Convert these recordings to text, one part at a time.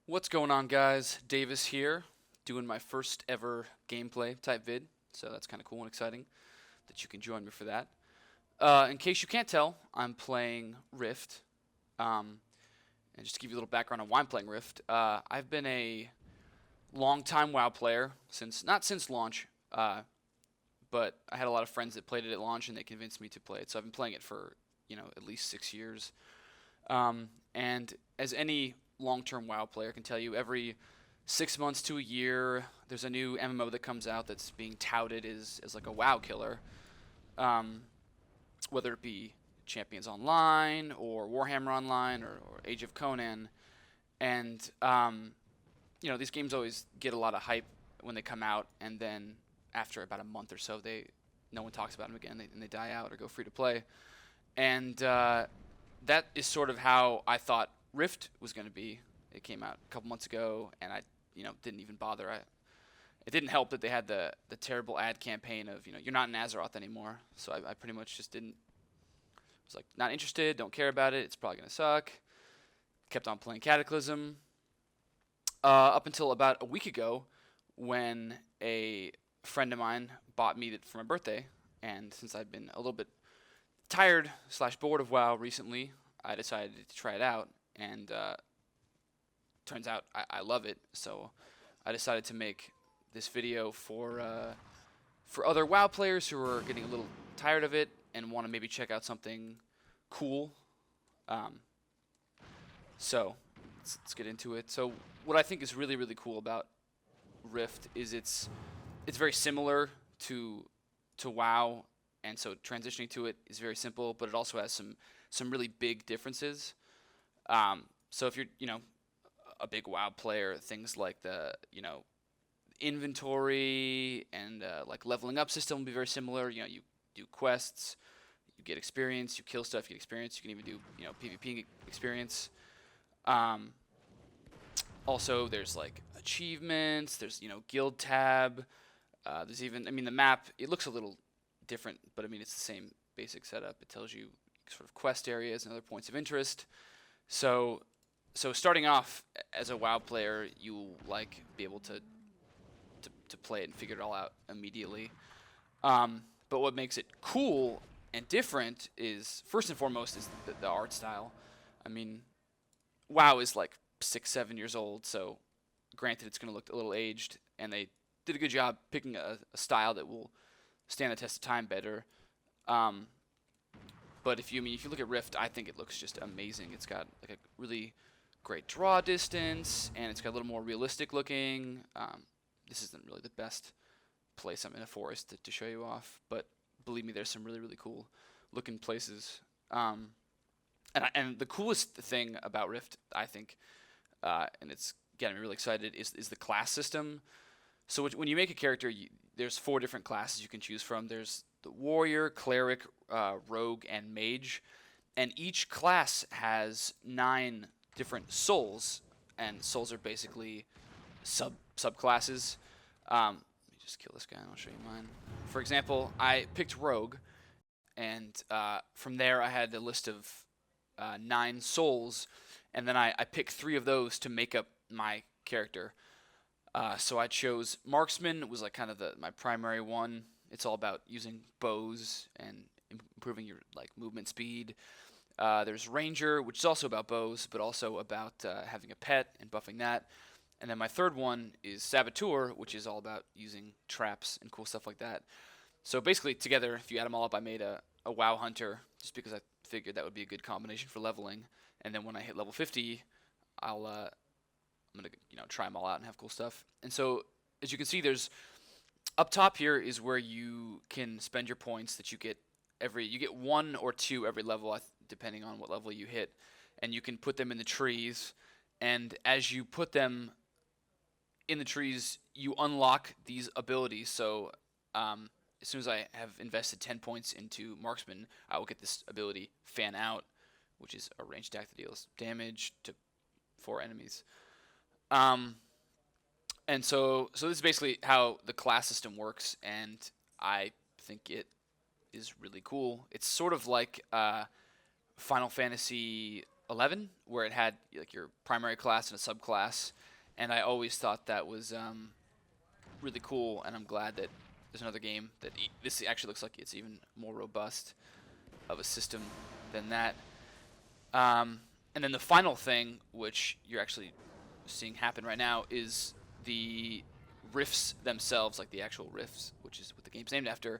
What's going on, guys? Davis here, doing my first ever gameplay type vid, so that's kind of cool and exciting that you can join me for that. In case you can't tell, I'm playing Rift, and just to give you a little background on why I'm playing Rift, I've been a long-time WoW player not since launch, but I had a lot of friends that played it at launch, and they convinced me to play it. So I've been playing it for at least 6 years. And as any long-term WoW player can tell you, every 6 months to a year, there's a new MMO that comes out that's being touted as like a WoW killer. Um, Whether it be Champions Online or Warhammer Online or Age of Conan. And these games always get a lot of hype when they come out, and then after about a month or so, no one talks about them again, and they die out or go free to play. And that is sort of how I thought Rift was going to be. It came out a couple months ago, and I didn't even bother. It didn't help that they had the terrible ad campaign of you're not in Azeroth anymore. So I pretty much just didn't. Was like not interested, don't care about it. It's probably gonna suck. Kept on playing Cataclysm. Up until about a week ago, when a friend of mine bought me it for my birthday, and since I'd been a little bit tired / bored of WoW recently, I decided to try it out, and turns out I love it. So I decided to make this video for other WoW players who are getting a little tired of it and want to maybe check out something cool. So let's get into it. So what I think is really, really cool about Rift is it's very similar to WoW, and so transitioning to it is very simple, but it also has some really big differences. So if you're a big WoW player, things like the inventory and like leveling up system will be very similar. You do quests, you get experience, you kill stuff, you get experience. You can even do PvP experience. Also, there's like achievements. There's guild tab. There's even the map. It looks a little different, but it's the same basic setup. It tells you sort of quest areas and other points of interest. So starting off as a WoW player, you'll be able to play it and figure it all out immediately. But what makes it cool and different is, first and foremost, is the art style. WoW is like 6-7 years old, so granted it's going to look a little aged, and they did a good job picking a style that will stand the test of time better. But if you look at Rift, I think it looks just amazing. It's got like a really great draw distance, and it's got a little more realistic looking. This isn't really the best place. I'm in a forest to show you off, but believe me, there's some really, really cool looking places. And the coolest thing about Rift, I think, and it's getting me really excited, is the class system. So when you make a character, there's 4 different classes you can choose from. There's the warrior, cleric, rogue, and mage, and each class has 9 different souls, and souls are basically subclasses. Let me just kill this guy and I'll show you mine. For example, I picked rogue, and from there I had a list of 9 souls, and then I picked 3 of those to make up my character. So I chose marksman, was like kind of my primary one. It's all about using bows and improving your movement speed. There's ranger, which is also about bows, but also about having a pet and buffing that. And then my third one is saboteur, which is all about using traps and cool stuff like that. So basically, together, if you add them all up, I made a WoW hunter, just because I figured that would be a good combination for leveling. And then when I hit level 50, I'm gonna try them all out and have cool stuff. And so as you can see, there's up top here is where you can spend your points that you get you get 1 or 2 every level, depending on what level you hit, and you can put them in the trees. And as you put them in the trees, you unlock these abilities. So as soon as I have invested 10 points into marksman, I will get this ability, fan out, which is a ranged attack that deals damage to 4 enemies. And so this is basically how the class system works, and I think it is really cool. It's sort of like Final Fantasy 11, where it had like your primary class and a subclass, and I always thought that was really cool, and I'm glad that there's another game that this actually looks like it's even more robust of a system than that. And then the final thing, which you're actually seeing happen right now, is the rifts themselves, like the actual rifts, which is what the game's named after.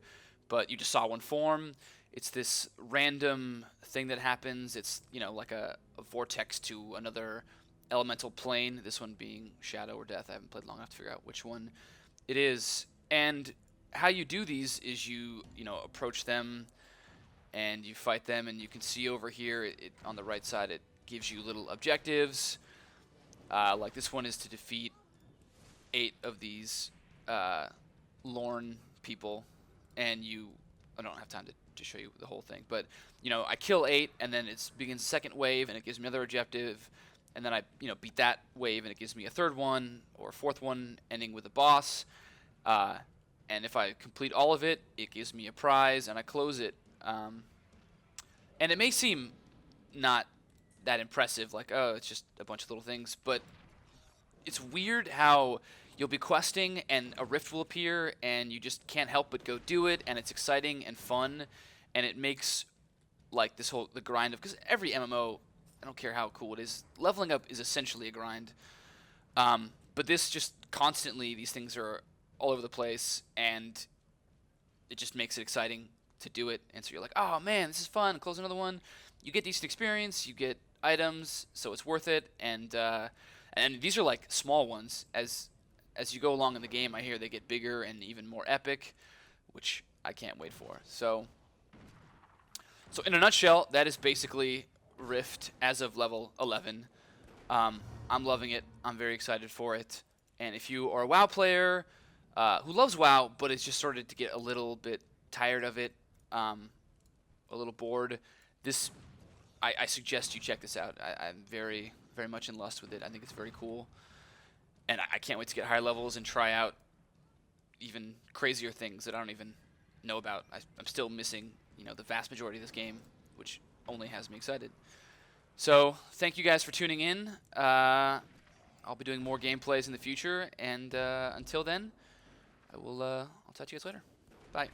But you just saw one form. It's this random thing that happens. It's, you know, like a vortex to another elemental plane. This one being Shadow or Death. I haven't played long enough to figure out which one it is. And how you do these is you know, approach them and you fight them, and you can see over here on the right side it gives you little objectives. Like this one is to defeat 8 of these Lorne people, and I don't have time to show you the whole thing, but you know, I kill 8, and then it begins second wave, and it gives me another objective, and then I beat that wave, and it gives me a third one or a fourth one, ending with a boss. And if I complete all of it, it gives me a prize, and I close it. And it may seem not that impressive, like, oh, it's just a bunch of little things, but it's weird how you'll be questing and a rift will appear and you just can't help but go do it, and it's exciting and fun, and it makes like the grind of, because every MMO, I don't care how cool it is, leveling up is essentially a grind. But this just constantly, these things are all over the place, and it just makes it exciting to do it. And so you're like, oh man, this is fun, close another one. You get decent experience, you get items, so it's worth it. And these are like small ones. As you go along in the game, I hear they get bigger and even more epic, which I can't wait for. So in a nutshell, that is basically Rift as of level 11. I'm loving it. I'm very excited for it. And if you are a WoW player who loves WoW but is just started to get a little bit tired of it, a little bored, I suggest you check this out. I'm very, very much in lust with it. I think it's very cool, and I can't wait to get higher levels and try out even crazier things that I don't even know about. I'm still missing, the vast majority of this game, which only has me excited. So thank you guys for tuning in. I'll be doing more gameplays in the future, and until then, I'll talk to you guys later. Bye.